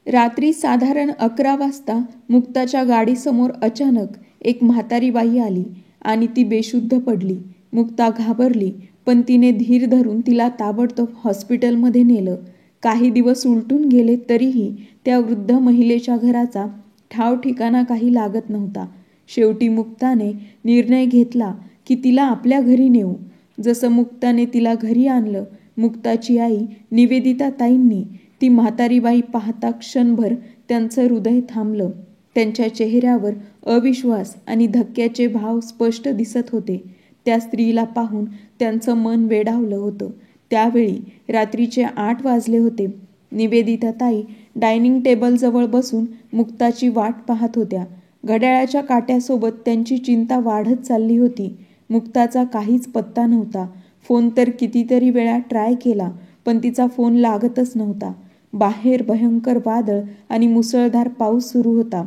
रात्री साधारण 11 वाजता मुक्ताच्या गाडीसमोर अचानक एक म्हातारी बाई आली आणि ती बेशुद्ध पडली. मुक्ता घाबरली, पण तिने धीर धरून तिला ताबडतोब हॉस्पिटलमध्ये नेलं. काही दिवस उलटून गेले तरीही त्या वृद्ध महिलेच्या घराचा ठाव ठिकाणा काही लागत नव्हता. शेवटी मुक्ताने निर्णय घेतला की तिला आपल्या घरी नेऊ. जसं मुक्ताने तिला घरी आणलं, मुक्ताची आई निवेदिता ताईंनी ती म्हातारी बाई पाहता क्षणभर त्यांचं हृदय थांबलं. त्यांच्या चेहऱ्यावर अविश्वास आणि धक्क्याचे भाव स्पष्ट दिसत होते. त्या स्त्रीला पाहून त्यांचं मन वेडावलं होतं. त्यावेळी रात्रीचे 8 वाजले होते. निवेदिता ताई डायनिंग टेबलजवळ बसून मुक्ताची वाट पाहत होत्या. घड्याळाच्या काट्यासोबत त्यांची चिंता वाढत चालली होती. मुक्ताचा काहीच पत्ता नव्हता. फोन तर कितीतरी वेळा ट्राय केला, पण तिचा फोन लागतच नव्हता. बाहेर भयंकर वादळ आणि मुसळधार पाऊस सुरू होता.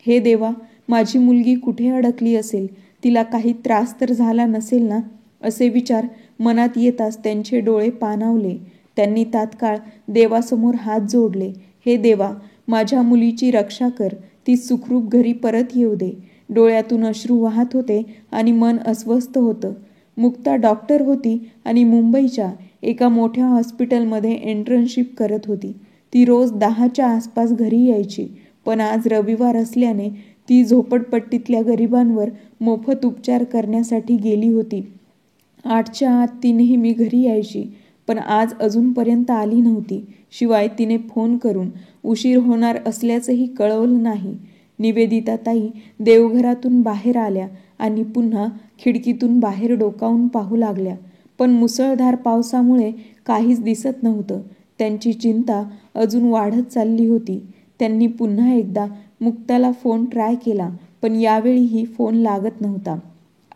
हे देवा, माझी मुलगी कुठे अडकली असेल? तिला काही त्रास तर झाला नसेल ना? असे विचार मनात येताच त्यांचे डोळे पाणावले. त्यांनी तात्काळ देवासमोर हात जोडले. हे देवा, माझ्या मुलीची रक्षा कर. ती सुखरूप घरी परत येऊ दे. डोळ्यातून अश्रू वाहत होते आणि मन अस्वस्थ होतं. मुक्ता डॉक्टर होती आणि मुंबईच्या एका मोठ्या हॉस्पिटलमध्ये इंटर्नशिप करत होती. ती रोज 10च्या आसपास घरी यायची, पण आज रविवार असल्याने ती झोपडपट्टीतल्या गरिबांवर मोफत उपचार करण्यासाठी गेली होती. 8च्या आत ती नेहमी घरी यायची, पण आज अजूनपर्यंत आली नव्हती. शिवाय तिने फोन करून उशीर होणार असल्याचंही कळवलं नाही. निवेदिता ताई देवघरातून बाहेर आल्या आणि पुन्हा खिडकीतून बाहेर डोकावून पाहू लागल्या. पण मुसळधार पावसामुळे काहीच दिसत नव्हतं. त्यांची चिंता अजून वाढत चालली होती. त्यांनी पुन्हा एकदा मुक्ताला फोन ट्राय केला, पण यावेळीही फोन लागत नव्हता.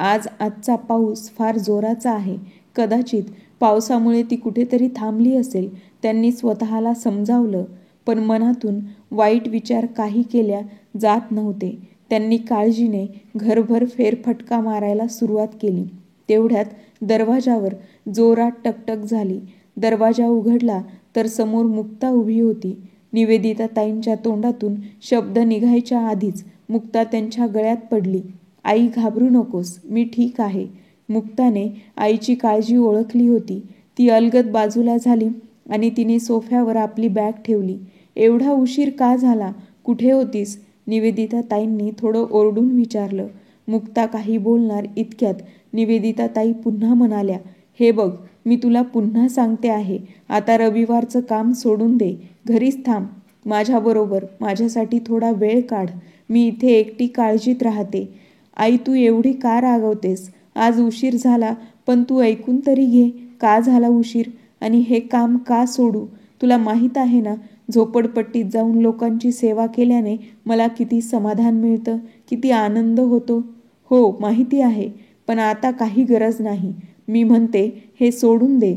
आजचा पाऊस फार जोराचा आहे. कदाचित पावसामुळे ती कुठेतरी थांबली असेल, त्यांनी स्वतःला समजावलं. पण मनातून वाईट विचार काही केल्या जात नव्हते. त्यांनी काळजीने घरभर फेरफटका मारायला सुरुवात केली. तेवढ्यात दरवाजावर जोरात टकटक झाली. दरवाजा उघडला तर समोर मुक्ता उभी होती. निवेदिता ताईंच्या तोंडातून शब्द निघायच्या आधीच मुक्ता त्यांच्या गळ्यात पडली. आई, घाबरू नकोस, मी ठीक आहे. मुक्ताने आईची काळजी ओळखली होती. ती अलगद बाजूला झाली आणि तिने सोफ्यावर आपली बॅग ठेवली. एवढा उशीर का झाला? कुठे होतीस? निवेदिता ताईंनी थोडं ओरडून विचारलं. मुक्ता काही बोलणार इतक्यात निवेदिता ताई पुन्हा म्हणाल्या, हे बघ, मी तुला पुन्हा सांगते आहे, आता रविवारचं काम सोडून दे. घरीच थांब. माझ्याबरोबर माझ्यासाठी थोडा वेळ काढ. मी इथे एकटी काळजीत राहते. आई, तू एवढी का रागवतेस? आज उशीर झाला, पण तू ऐकून तरी घे. का झाला उशीर? आणि हे काम का सोडू? तुला माहीत आहे ना, झोपडपट्टीत जाऊन लोकांची सेवा केल्याने मला किती समाधान मिळतं, किती आनंद होतो. हो, माहिती आहे, पण आता काही गरज नाही. मी म्हणते हे सोडून दे.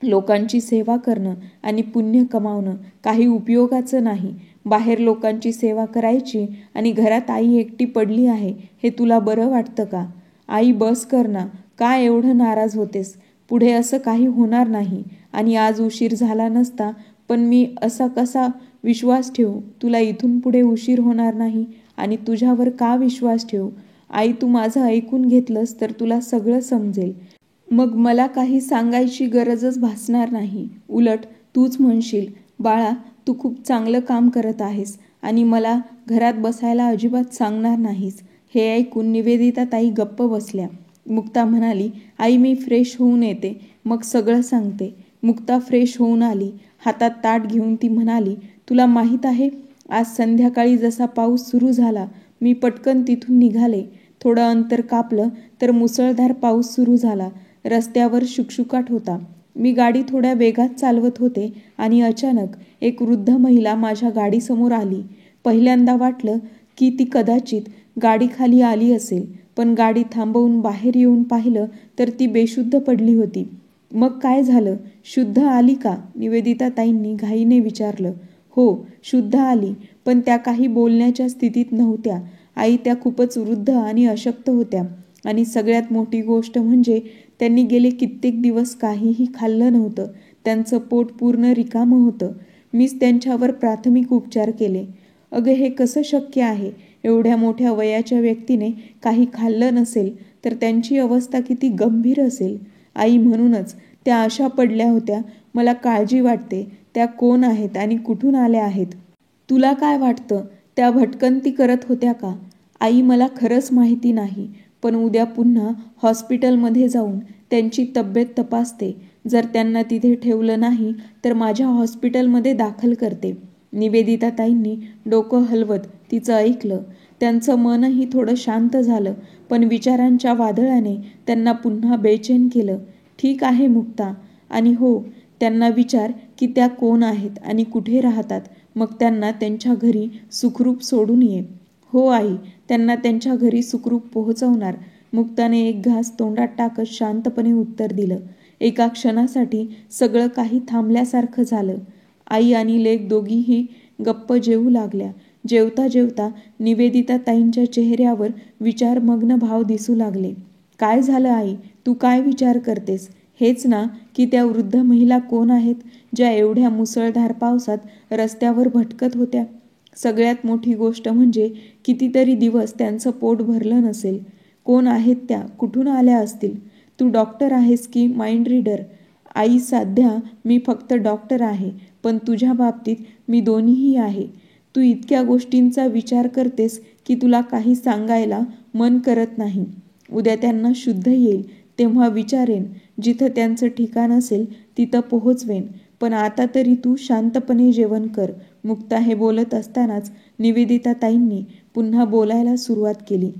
लोकांची सेवा करणं आणि पुण्य कमावणं काही उपयोगाचं नाही. बाहेर लोकांची सेवा करायची आणि घरात आई एकटी पडली आहे, हे तुला बरं वाटतं का? आई, बस कर ना. का एवढं नाराज होतेस? पुढे असं काही होणार नाही. आणि आज उशीर झाला नसता, पण मी असा कसा विश्वास ठेवू? तुला इथून पुढे उशीर होणार नाही आणि तुझ्यावर का विश्वास ठेवू? आई, तू माझं ऐकून घेतलंस तर तुला सगळं समजेल. मग मला काही सांगायची गरजच भासणार नाही. उलट तूच म्हणशील, बाळा, तू खूप चांगलं काम करत आहेस आणि मला घरात बसायला अजिबात सांगणार नाहीस. हे ऐकून निवेदिता ताई गप्प बसल्या. मुक्ता म्हणाली, आई, मी फ्रेश होऊन येते, मग सगळं सांगते. मुक्ता फ्रेश होऊन आली. हातात ताट घेऊन ती म्हणाली, तुला माहीत आहे, आज संध्याकाळी जसा पाऊस सुरू झाला, मी पटकन तिथून निघाले. थोडं अंतर कापलं तर मुसळधार पाऊस सुरू झाला. रस्त्यावर शुकशुकाट होता. मी गाडी थोड्या वेगात चालवत होते आणि अचानक एक वृद्ध महिला माझ्या गाडीसमोर आली. पहिल्यांदा वाटलं की ती कदाचित गाडीखाली आली असेल, पण गाडी थांबवून बाहेर येऊन पाहिलं तर ती बेशुद्ध पडली होती. मग काय झालं? शुद्ध आली का? निवेदिता ताईंनी घाईने विचारलं. हो, शुद्ध आली, पण त्या काही बोलण्याच्या स्थितीत नव्हत्या. आई, त्या खूपच वृद्ध आणि अशक्त होत्या आणि सगळ्यात मोठी गोष्ट म्हणजे त्यांनी गेले कित्येक दिवस काहीही खाल्लं नव्हतं. त्यांचं पोट पूर्ण रिकामं होतं. मीच त्यांच्यावर प्राथमिक उपचार केले. अगं हे कसं शक्य आहे? एवढ्या मोठ्या वयाच्या व्यक्तीने काही खाल्लं नसेल तर त्यांची अवस्था किती गंभीर असेल. आई, म्हणूनच त्या अशा पडल्या होत्या. मला काळजी वाटते. त्या कोण आहेत आणि कुठून आल्या आहेत? तुला काय वाटतं? त्या भटकंती करत होत्या का? आई, मला खरंच माहिती नाही, पण उद्या पुन्हा हॉस्पिटलमध्ये जाऊन त्यांची तब्येत तपासते. जर त्यांना तिथे ठेवलं नाही तर माझ्या हॉस्पिटलमध्ये दाखल करते. निवेदिताताईंनी डोकं हलवत तिचं ऐकलं. त्यांचं मनही थोडं शांत झालं, पण विचारांच्या वादळाने त्यांना पुन्हा बेचैन केलं. ठीक आहे मुक्ता, आणि हो, त्यांना विचार की त्या कोण आहेत आणि कुठे राहतात. मग त्यांना त्यांच्या घरी सुखरूप सोडून ये. हो आई, त्यांना त्यांच्या घरी सुखरूप पोहोचवणार. मुक्ताने एक घास तोंडात टाकत शांतपणे उत्तर दिलं. एका क्षणासाठी सगळं काही थांबल्यासारखं झालं. आई आणि लेक दोघीही गप्प जेवू लागल्या. जेवता जेवता निवेदिताताईंच्या चेहऱ्यावर विचारमग्न भाव दिसू लागले. काय झालं आई? तू काय विचार करतेस? हेच ना, की त्या वृद्ध महिला कोण आहेत, ज्या एवढ्या मुसळधार पावसात रस्त्यावर भटकत होत्या? सगळ्यात मोठी गोष्ट म्हणजे कितीतरी दिवस त्यांचं पोट भरलं नसेल. कोण आहेत त्या? कुठून आल्या असतील? तू डॉक्टर आहेस की माइंड रीडर? आई, सध्या मी फक्त डॉक्टर आहे, पण तुझ्या बाबतीत मी दोन्हीही आहे. तू इतक्या गोष्टींचा विचार करतेस की तुला काही सांगायला मन करत नाही. उद्या त्यांना शुद्ध येईल तेव्हा विचारेन. जिथं त्यांचं ठिकाण असेल तिथं पोहोचवेन. पण आता तरी तू शांतपणे जेवण कर. मुक्ता हे बोलत असतानाच निवेदिताताईंनी पुन्हा बोलायला सुरुवात केली.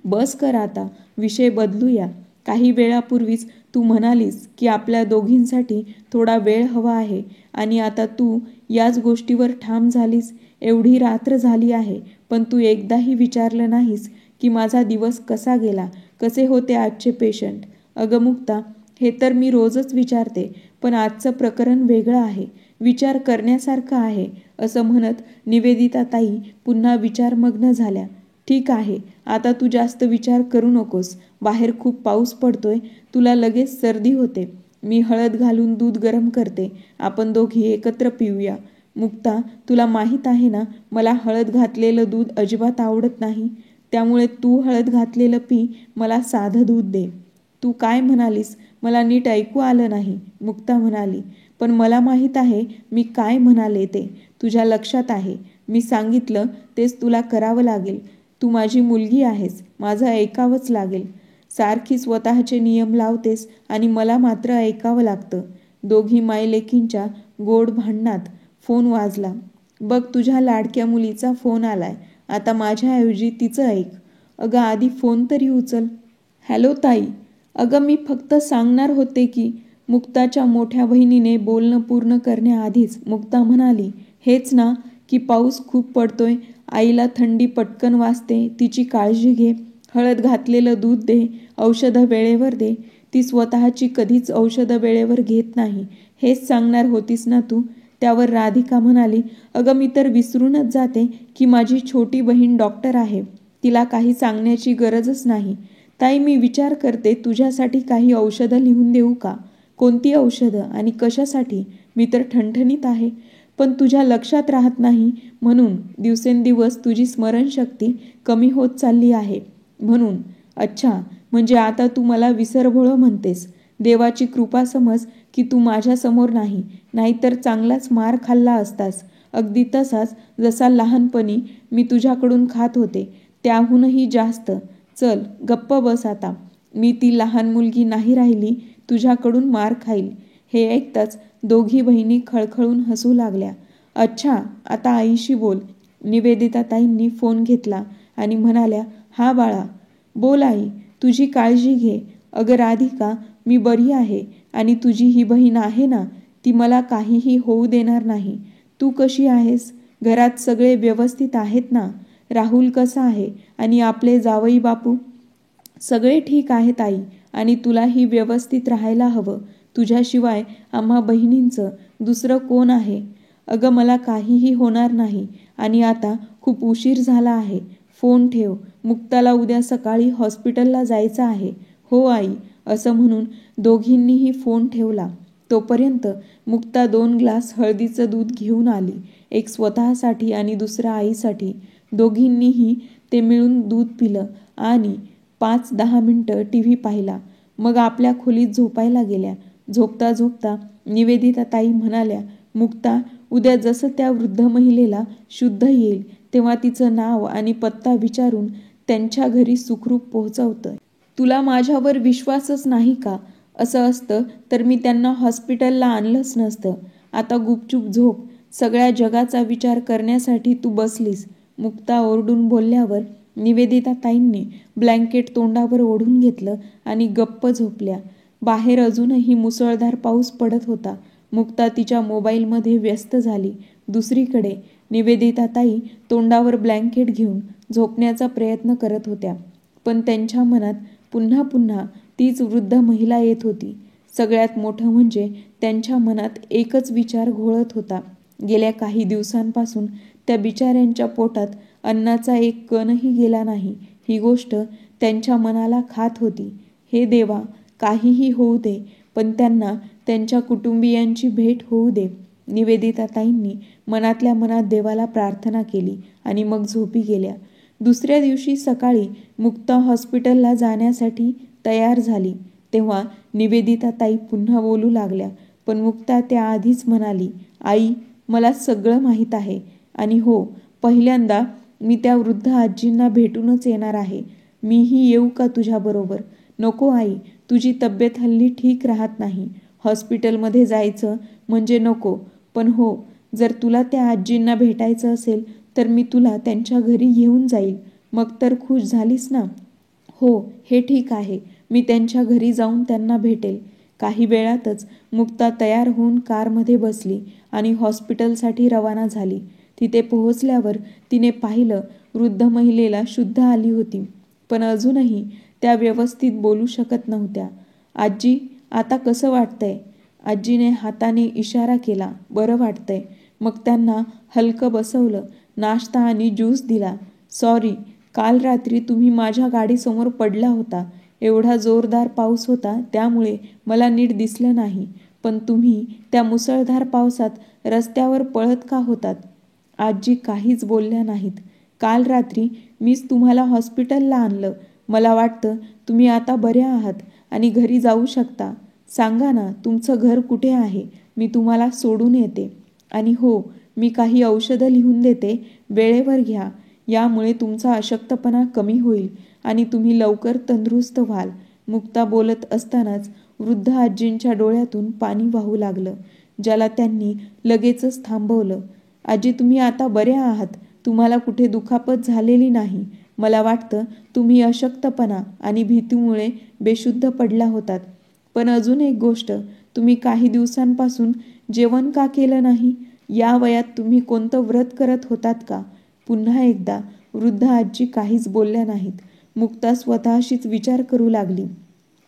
बस कर आता, विषय बदलूया. काही वेळापूर्वीच तू म्हणालीस की आपल्या दोघींसाठी थोडा वेळ हवा आहे, आणि आता तू याच गोष्टीवर ठाम झालीस. एवढी रात्र झाली आहे, पण तू एकदाही विचारलं नाहीस की माझा दिवस कसा गेला, कसे होते आजचे पेशंट. अगं मुक्ता, हे तर मी रोजच विचारते, पण आजचं प्रकरण वेगळं आहे, विचार करण्यासारखं आहे, असं म्हणत निवेदिताताई पुन्हा विचारमग्न झाल्या. ठीक आहे, आता तू जास्त विचार करू नकोस. बाहेर खूप पाऊस पडतोय, तुला लगेच सर्दी होते. मी हळद घालून दूध गरम करते, आपण दोघी एकत्र पिऊया. मुक्ता, तुला माहीत आहे ना, मला हळद घातलेलं दूध अजिबात आवडत नाही. त्यामुळे तू हळद घातलेलं पी, मला साधं दूध दे. तू काय म्हणालीस? मला नीट ऐकू आलं नाही, मुक्ता म्हणाली. पण मला माहीत आहे मी काय म्हणाले ते. तुझ्या लक्षात आहे. मी सांगितलं तेच तुला करावं लागेल. तू माझी मुलगी आहेस, माझं ऐकावंच लागेल. सारखी स्वतःचे नियम लावतेस आणि मला मात्र ऐकावं लागतं. दोघी मायलेकींच्या गोड भांडणात फोन वाजला. बघ, तुझ्या लाडक्या मुलीचा फोन आलाय. आता माझ्याऐवजी तिचं ऐक. अगं आधी फोन तरी उचल. हॅलो ताई. अगं मी फक्त सांगणार होते की. मुक्ताच्या मोठ्या बहिणीने बोलणं पूर्ण करण्याआधीच मुक्ता म्हणाली. हेच ना, की पाऊस खूप पडतोय, आईला थंडी पटकन वाजते, तिची काळजी घे, हळद घातलेलं दूध दे, औषधं वेळेवर दे. ती स्वतःची कधीच औषधं वेळेवर घेत नाही, हेच सांगणार होतीस ना तू? त्यावर राधिका म्हणाली. अगं मी तर विसरूनच जाते की माझी छोटी बहीण डॉक्टर आहे. तिला काही सांगण्याची गरजच नाही. ताई, मी विचार करते तुझ्यासाठी काही औषधं लिहून देऊ का? कोणती औषधं आणि कशासाठी? मी तर ठणठणीत आहे, पण तुझ्या लक्षात राहत नाही म्हणून. दिवसेंदिवस तुझी स्मरणशक्ती कमी होत चालली आहे म्हणून. अच्छा, म्हणजे आता तू मला विसरभोळं म्हणतेस. देवाची कृपा समज की तू माझ्यासमोर नाही, नाहीतर चांगलाच मार खाल्ला असतास. अगदी तसाच जसा लहानपणी मी तुझ्याकडून खात होते, त्याहूनही जास्त. चल गप्प बस आता. मी ती लहान मुलगी नाही राहिली, तुझ्याकडून मार खाईल. हे ऐकताच दोघी बहिणी खळखळून हसू लागल्या. अच्छा, आता आईशी बोल. निवेदिताताईंनी फोन घेतला आणि म्हणाल्या. हा बाळा, बोल आई, तुझी काळजी घे. अगं राधिका, मी बरी आहे, आणि तुझी ही बहीण आहे ना, ती मला काहीही होऊ देणार नाही. तू कशी आहेस? घरात सगळे व्यवस्थित आहेत ना? राहुल कसा आहे आणि आपले जावई बापू? सगळे ठीक आहेत आई, आणि तुलाही व्यवस्थित राहायला हवं. तुझ्याशिवाय आम्हा बहिणींचं दुसरं कोण आहे? अगं मला काहीही होणार नाही, आणि आता खूप उशीर झाला आहे. फोन ठेव. मुक्ताला उद्या सकाळी हॉस्पिटलला जायचं आहे. हो आई, असं म्हणून दोघींनीही फोन ठेवला. तोपर्यंत मुक्ता 2 ग्लास हळदीचं दूध घेऊन आली. एक स्वतःसाठी आणि दुसरा आईसाठी. दोघींनीही ते मिळून दूध पिलं आणि 5-10 मिनिटं टीव्ही पाहिला. मग आपल्या खोलीत झोपायला गेल्या. झोपता झोपता निवेदिता ताई म्हणाल्या, मुक्ता, उद्या जसं त्या वृद्ध महिलेला शुद्ध येईल तेव्हा तिचं नाव आणि पत्ता विचारून त्यांच्या घरी सुखरूप पोहोचवतोय. तुला माझ्यावर विश्वासच नाही का? असं असतं तर मी त्यांना हॉस्पिटलला आणलंच नसतं. आता गुपचूप झोप. सगळ्या जगाचा विचार करण्यासाठी तू बसलीस. मुक्ता ओरडून बोलल्यावर निवेदिता ताईंनी ब्लँकेट तोंडावर ओढून घेतलं आणि गप्प झोपल्या. बाहेर अजूनही मुसळधार पाऊस पडत होता. मुक्ता तिच्या मोबाईलमध्ये व्यस्त झाली. दुसरीकडे निवेदिता ताई तोंडावर ब्लँकेट घेऊन झोपण्याचा प्रयत्न करत होत्या. पण त्यांच्या मनात पुन्हा पुन्हा तीच वृद्ध महिला येत होती. सगळ्यात मोठं म्हणजे त्यांच्या मनात एकच विचार घोळत होता. गेल्या काही दिवसांपासून त्या बिचाऱ्यांच्या पोटात अन्नाचा एक कणही गेला नाही, ही गोष्ट त्यांच्या मनाला खात होती. हे देवा, काहीही होऊ दे, पण त्यांना त्यांच्या कुटुंबियांची भेट होऊ दे. निवेदिता ताईंनी मनातल्या मनात देवाला प्रार्थना केली आणि मग झोपी गेल्या. दुसऱ्या दिवशी सकाळी मुक्ता हॉस्पिटलला जाण्यासाठी तयार झाली तेव्हा निवेदिता ताई पुन्हा बोलू लागल्या. पण मुक्ता त्याआधीच म्हणाली, आई, मला सगळं माहीत आहे आणि हो, पहिल्यांदा मी त्या वृद्ध आजींना भेटूनच येणार आहे. मीही येऊ का तुझ्याबरोबर? नको आई, तुझी तब्येत हल्ली ठीक राहत नाही. हॉस्पिटलमध्ये जायचं म्हणजे नको. पण हो, जर तुला त्या आजींना भेटायचं असेल तर मी तुला त्यांच्या घरी घेऊन जाईल. मग तर खुश झालीस ना? हो, हे ठीक आहे. मी त्यांच्या घरी जाऊन त्यांना भेटेल. काही वेळातच मुक्ता तयार होऊन कारमध्ये बसली आणि हॉस्पिटलसाठी रवाना झाली. तिथे पोहोचल्यावर तिने पाहिलं, वृद्ध महिलेला शुद्ध आली होती. पण अजूनही त्या व्यवस्थित बोलू शकत नव्हत्या. आजी, आता कसं वाटतंय? आजीने हाताने इशारा केला. बरं वाटतंय. मग त्यांना हलकं बसवलं. नाश्ता आणि ज्यूस दिला. सॉरी, काल रात्री तुम्ही माझ्या गाडीसमोर पडला होता. एवढा जोरदार पाऊस होता त्यामुळे मला नीट दिसलं नाही. पण तुम्ही त्या मुसळधार पावसात रस्त्यावर पळत का होतात? आजी काहीच बोलल्या नाहीत. काल रात्री मीच तुम्हाला हॉस्पिटलला आणलं. मला वाटतं तुम्ही आता बऱ्या आहात आणि घरी जाऊ शकता. सांगा ना, तुमचं घर कुठे आहे? मी तुम्हाला सोडून येते. आणि हो, मी काही औषधं लिहून देते, वेळेवर घ्या. यामुळे तुमचा अशक्तपणा कमी होईल आणि तुम्ही लवकर तंदुरुस्त व्हाल. मुक्ता बोलत असतानाच वृद्ध आजींच्या डोळ्यातून पाणी वाहू लागलं, ज्याला त्यांनी लगेचच थांबवलं. आजी, तुम्ही आता बऱ्या आहात. तुम्हाला कुठे दुखापत झालेली नाही. मला वाटतं तुम्ही अशक्तपणा आणि भीतीमुळे बेशुद्ध पडला होतात. पण अजून एक गोष्ट, तुम्ही काही दिवसांपासून जेवण का केलं नाही? या वयात तुम्ही कोणतं व्रत करत होतात का? पुन्हा एकदा वृद्ध आजी काहीच बोलल्या नाहीत. मुक्ता स्वतःशीच विचार करू लागली.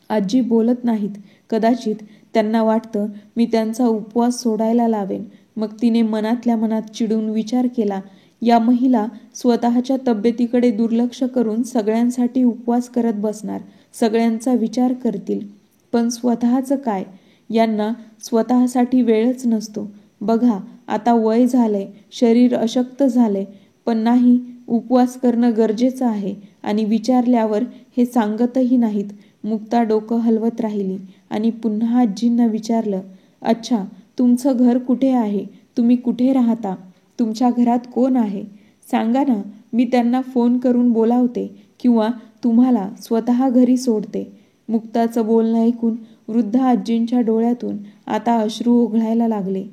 आजी बोलत नाहीत. कदाचित त्यांना वाटतं मी त्यांचा उपवास सोडायला लावेन. मग तिने मनातल्या मनात चिडून विचार केला, या महिला स्वतःच्या तब्येतीकडे दुर्लक्ष करून सगळ्यांसाठी उपवास करत बसणार, सगळ्यांचा विचार करतील. पण स्वतःचं काय? यांना स्वतःसाठी वेळच नसतो. बघा, आता वय झालंय, शरीर अशक्त झालंय, पण नाही, उपवास करणं गरजेचं आहे आणि विचारल्यावर हे सांगतही नाहीत. मुक्ता डोकं हलवत राहिली आणि पुन्हा आजींना विचारलं, अच्छा, तुमचं घर कुठे आहे? तुम्ही कुठे राहता? तुमच्या घरात कोण आहे? सांगा ना, मी त्यांना फोन करून बोलावते किंवा तुम्हाला स्वतः घरी सोडते. मुक्ताचं बोलणं ऐकून वृद्ध आजींच्या डोळ्यातून आता अश्रू ओघळायला लागले.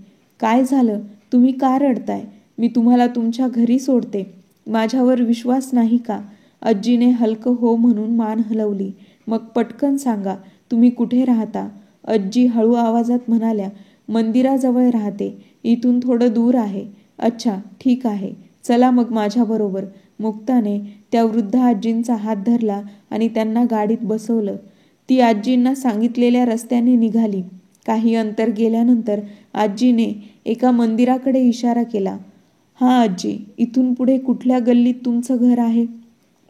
काय झालं? तुम्ही का रडताय? मी तुम्हाला तुमच्या घरी सोडते. माझ्यावर विश्वास नाही का? आजीने हलकं हो म्हणून मान हलवली. मग पटकन सांगा, तुम्ही कुठे राहता? आजी हळू आवाजात म्हणाल्या, मंदिराजवळ राहते. इथून थोडं दूर आहे. अच्छा, ठीक आहे. चला मग माझ्याबरोबर. मुक्ताने त्या वृद्ध आजींचा हात धरला आणि त्यांना गाडीत बसवलं. ती आजींना सांगितलेल्या रस्त्याने निघाली. काही अंतर गेल्यानंतर आजीने एका मंदिराकडे इशारा केला. हां आजी, इथून पुढे कुठल्या गल्लीत तुमचं घर आहे?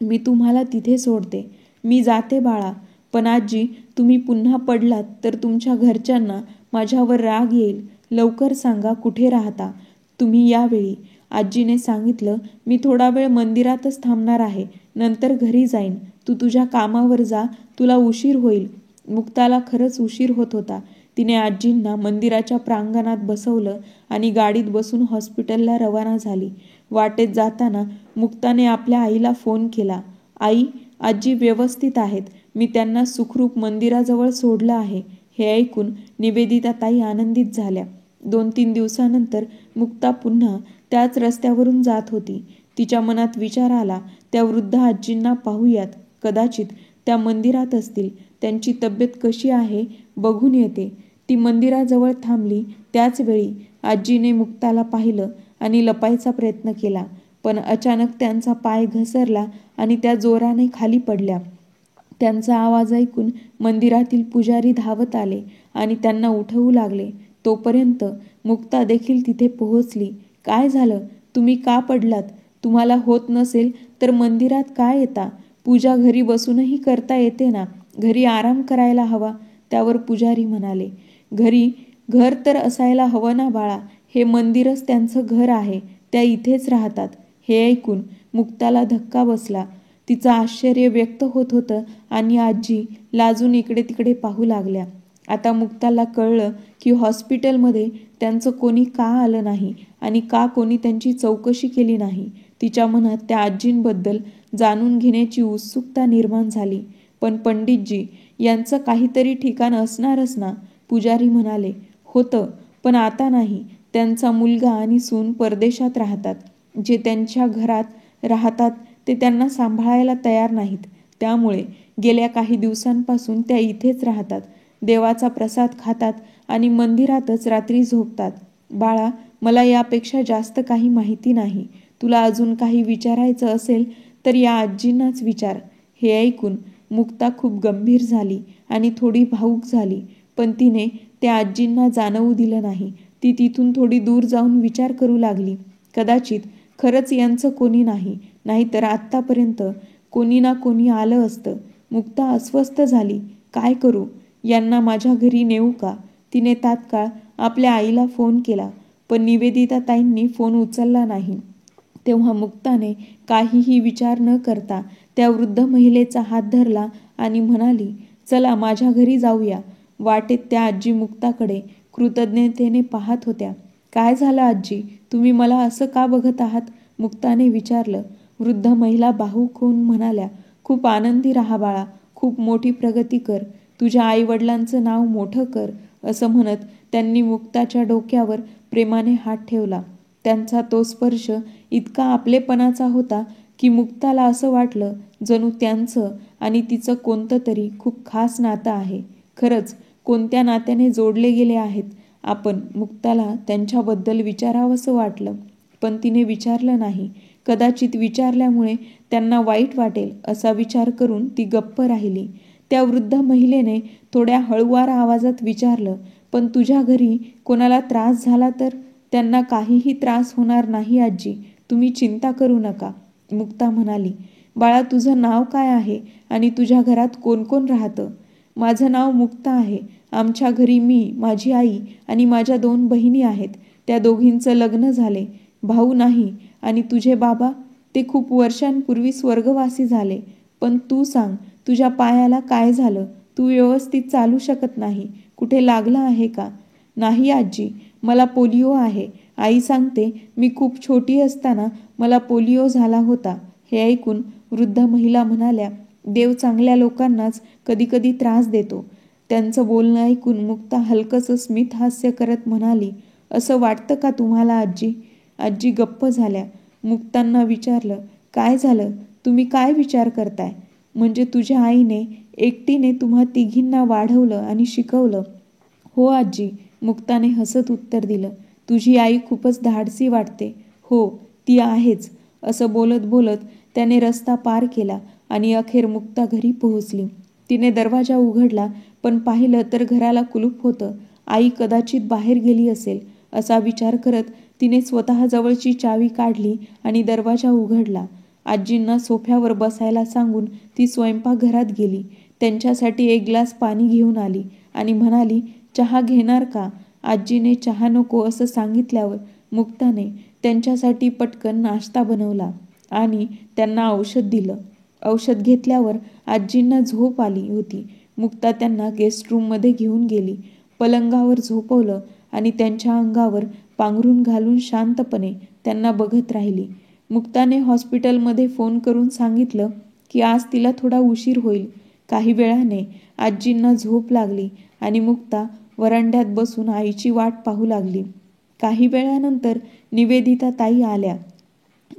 मी तुम्हाला तिथे सोडते. मी जाते बाळा. पण आजी, तुम्ही पुन्हा पडलात तर तुमच्या घरच्यांना माझ्यावर राग येईल. लवकर सांगा कुठे राहता तुम्ही यावेळी. आजीने सांगितलं, मी थोडा वेळ मंदिरातच थांबणार आहे, नंतर घरी जाईन. तू तुझ्या कामावर जा, तुला उशीर होईल. मुक्ताला खरंच उशीर होत होता. तिने आजींना मंदिराच्या प्रांगणात बसवलं आणि गाडीत बसून हॉस्पिटलला रवाना झाली. वाटेत जाताना मुक्ताने आपल्या आईला फोन केला. आई, आजी व्यवस्थित आहेत. मी त्यांना सुखरूप मंदिराजवळ सोडलं आहे. हे ऐकून निवेदिताताई आनंदित झाल्या. 2-3 दिवसानंतर मुक्ता पुन्हा त्याच रस्त्यावरून जात होती. तिच्या मनात विचार आला, त्या वृद्ध आजींना पाहूयात, कदाचित त्या मंदिरात असतील. त्यांची तब्येत कशी आहे बघून येते. ती मंदिराजवळ थांबली. त्याच वेळी आजीने मुक्ताला पाहिलं आणि लपायचा प्रयत्न केला, पण अचानक त्यांचा पाय घसरला आणि त्या जोराने खाली पडल्या. त्यांचा आवाज ऐकून मंदिरातील पुजारी धावत आले आणि त्यांना उठवू लागले. तोपर्यंत मुक्ता देखील तिथे पोहोचली. काय झालं? तुम्ही का पडलात? तुम्हाला होत नसेल तर मंदिरात काय येता? पूजा घरी बसूनही करता येते ना. घरी आराम करायला हवा. त्यावर पुजारी म्हणाले, घर तर असायला हवं ना बाळा. हे मंदिरच त्यांचं घर आहे. त्या इथेच राहतात. हे ऐकून मुक्ताला धक्का बसला. तिचं आश्चर्य व्यक्त होत होतं आणि आजी लाजून इकडे तिकडे पाहू लागल्या. आता मुक्ताला कळलं की हॉस्पिटलमध्ये त्यांचं कोणी का आलं नाही आणि का कोणी त्यांची चौकशी केली नाही. तिच्या मनात त्या आजींबद्दल जाणून घेण्याची उत्सुकता निर्माण झाली. पण पंडितजी, यांचं काहीतरी ठिकाण असणारच ना. पुजारी म्हणाले, होतं, पण आता नाही. त्यांचा मुलगा आणि सून परदेशात राहतात. जे त्यांच्या घरात राहतात ते त्यांना सांभाळायला तयार नाहीत. त्यामुळे गेल्या काही दिवसांपासून त्या इथेच राहतात. देवाचा प्रसाद खातात आणि मंदिरातच रात्री झोपतात. बाळा, मला यापेक्षा जास्त काही माहिती नाही. तुला अजून काही विचारायचं असेल तर या आजींनाच विचार. हे ऐकून मुक्ता खूप गंभीर झाली आणि थोडी भावूक झाली, पण तिने त्या आजींना जाणवू दिलं नाही. ती तिथून थोडी दूर जाऊन विचार करू लागली, कदाचित खरंच यांचं कोणी नाही, नाहीतर आत्तापर्यंत कोणी ना कोणी आलं असतं. मुक्ता अस्वस्थ झाली. काय करू? यांना माझ्या घरी नेऊ का? तिने तात्काळ आपल्या आईला फोन केला, पण निवेदिताताईंनी फोन उचलला नाही. तेव्हा मुक्ताने काहीही विचार न करता त्या वृद्ध महिलेचा हात धरला आणि म्हणाली, चला माझ्या घरी जाऊया. वाटेत त्या आजी मुक्ताकडे कृतज्ञतेने पाहत होत्या. काय झालं आजी? तुम्ही मला असं का बघत आहात? मुक्ताने विचारलं. वृद्ध महिला भावूक होऊन म्हणाल्या, खूप आनंदी राहा बाळा. खूप मोठी प्रगती कर. तुझ्या आईवडिलांचं नाव मोठं कर. असं म्हणत त्यांनी मुक्ताच्या डोक्यावर प्रेमाने हात ठेवला. त्यांचा तो स्पर्श इतका आपलेपणाचा होता की मुक्ताला असं वाटलं जणू त्यांचं आणि तिचं कोणतं तरी खूप खास नातं आहे. खरंच कोणत्या नात्याने जोडले गेले आहेत आपण. मुक्ताला त्यांच्याबद्दल विचारावंसं वाटलं, पण तिने विचारलं नाही. कदाचित विचारल्यामुळे त्यांना वाईट वाटेल असा विचार करून ती गप्प राहिली. त्या वृद्ध महिलेने थोड्या हळुवार आवाजात विचारलं, पण तुझ्या घरी कोणाला त्रास झाला तर? त्यांना काहीही त्रास होणार नाही आजी. तुम्ही चिंता करू नका. मुक्ता म्हणाली, बाळा तुझं नाव काय आहे आणि तुझ्या घरात कोण कोण राहतं? माझं नाव मुक्ता आहे. आमच्या घरी मी, माझी आई आणि माझ्या 2 बहिणी आहेत. त्या दोघींचं लग्न झाले. भाऊ नाही. आणि तुझे बाबा? ते खूप वर्षांपूर्वी स्वर्गवासी झाले. पण तू सांग, तुझ्या पायाला काय झालं? तू व्यवस्थित चालू शकत नाही. कुठे लागलं आहे का? नाही आजी, मला पोलिओ आहे. आई सांगते मी खूप छोटी असताना मला पोलिओ झाला होता. हे ऐकून वृद्ध महिला म्हणाल्या, देव चांगल्या लोकांनाच कधी कधी त्रास देतो. त्यांचं बोलणं ऐकून मुक्ता हलकंसं स्मित हास्य करत म्हणाली, असं वाटतं का तुम्हाला आजी? आजी गप्प झाल्या. मुक्तांना विचारलं, काय झालं? तुम्ही काय विचार करताय? म्हणजे तुझ्या आईने एकटीने तुम्हा तिघींना वाढवलं आणि शिकवलं? हो आजी, मुक्ताने हसत उत्तर दिलं. तुझी आई खूपच धाडसी वाटते. हो, ती आहेच. असं बोलत बोलत त्याने रस्ता पार केला आणि अखेर मुक्ता घरी पोहोचली. तिने दरवाजा उघडला, पण पाहिलं तर घराला कुलूप होतं. आई कदाचित बाहेर गेली असेल असा विचार करत तिने स्वतःजवळची चावी काढली आणि दरवाजा उघडला. आजींना सोफ्यावर बसायला सांगून ती स्वयंपाकघरात गेली. त्यांच्यासाठी एक ग्लास पाणी घेऊन आली आणि म्हणाली, चहा घेणार का? आजीने चहा नको असं सांगितल्यावर मुक्ताने त्यांच्यासाठी पटकन नाश्ता बनवला आणि त्यांना औषध दिलं. औषध घेतल्यावर आजींना झोप आली होती. मुक्ता त्यांना गेस्ट रूममध्ये घेऊन गेली. पलंगावर झोपवलं आणि त्यांच्या अंगावर पांघरून घालून शांतपणे त्यांना बघत राहिली. मुक्ताने हॉस्पिटलमध्ये फोन करून सांगितलं की आज तिला थोडा उशीर होईल. काही वेळाने आजींना झोप लागली आणि मुक्ता वरांड्यात बसून आईची वाट पाहू लागली. काही वेळानंतर निवेदिता ताई आल्या.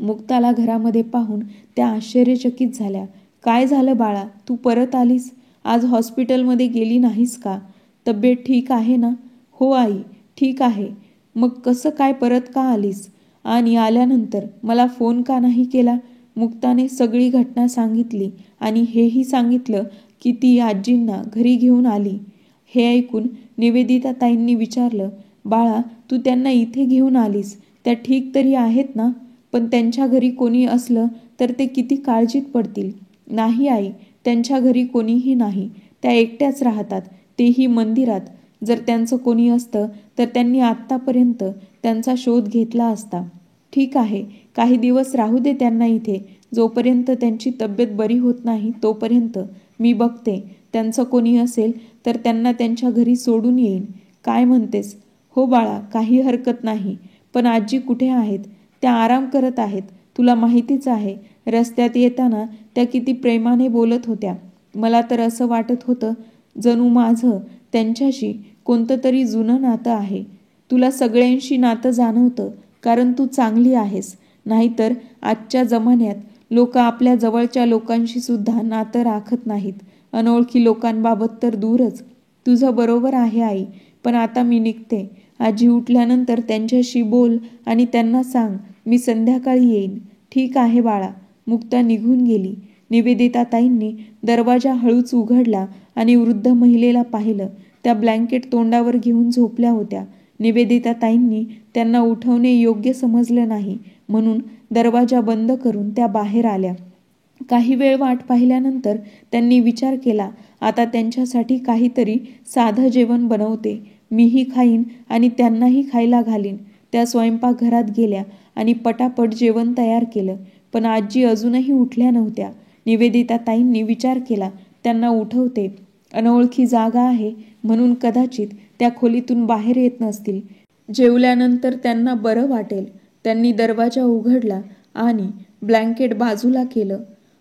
मुक्ताला घरामध्ये पाहून त्या आश्चर्यचकित झाल्या. काय झालं बाळा, तू परत आलीस? आज हॉस्पिटलमध्ये गेली नाहीस का? तब्येत ठीक आहे ना? हो आई, ठीक आहे. मग कसं काय परत का आलीस? आणि आल्यानंतर मला फोन का नाही केला? मुक्ताने सगळी घटना सांगितली आणि हेही सांगितलं की ती आजींना घरी घेऊन आली. हे ऐकून निवेदिता ताईंनी विचारलं, बाळा, तू त्यांना इथे घेऊन आलीस, त्या ठीक तरी आहेत ना? पण त्यांच्या घरी कोणी असलं तर ते किती काळजीत पडतील. नाही आई, त्यांच्या घरी कोणीही नाही. त्या एकट्याच राहतात, तेही मंदिरात. जर त्यांचं कोणी असतं तर त्यांनी आत्तापर्यंत त्यांचा शोध घेतला असता. ठीक आहे, काही दिवस राहू दे त्यांना इथे. जोपर्यंत त्यांची तब्येत बरी होत नाही तोपर्यंत मी बघते. त्यांचं कोणी असेल तर त्यांना त्यांच्या घरी सोडून येईन. काय म्हणतेस? हो बाळा, काही हरकत नाही. पण आजी कुठे आहेत? त्या आराम करत आहेत. तुला माहितीच आहे, रस्त्यात येताना त्या किती प्रेमाने बोलत होत्या. मला तर असं वाटत होतं जणू माझं त्यांच्याशी कोणतं तरी जुनं नातं आहे. तुला सगळ्यांशी नातं जाणवतं कारण तू चांगली आहेस. नाहीतर आजच्या जमान्यात लोक आपल्या जवळच्या लोकांशी सुद्धा नातं राखत नाहीत. अनोळखी लोकांबाबत तर दूरच. तुझं बरोबर आहे आई, पण आता मी निघते. आजी उठल्यानंतर त्यांच्याशी बोल आणि त्यांना सांग मी संध्याकाळी येईन. ठीक आहे बाळा. मुक्ता निघून गेली. निवेदिता ताईंनी दरवाजा हळूच उघडला आणि वृद्ध महिलेला पाहिलं. त्या ब्लँकेट तोंडावर घेऊन झोपल्या होत्या. निवेदिता ताईंनी त्यांना उठवणे योग्य समजलं नाही म्हणून दरवाजा बंद करून त्या बाहेर आल्या. काही वेळ वाट पाहिल्यानंतर त्यांनी विचार केला, आता त्यांच्यासाठी काहीतरी साधं जेवण बनवते. मीही खाईन आणि त्यांनाही खायला घालीन. त्या स्वयंपाकघरात गेल्या आणि पटापट जेवण तयार केलं. पण आजी अजूनही उठल्या नव्हत्या. निवेदिता ताईंनी विचार केला, त्यांना उठवते. अनोळखी जागा आहे म्हणून कदाचित त्या खोलीतून बाहेर येत नसतील. जेवल्यानंतर त्यांना बरं वाटेल. त्यांनी दरवाजा उघडला आणि ब्लँकेट बाजूला केलं.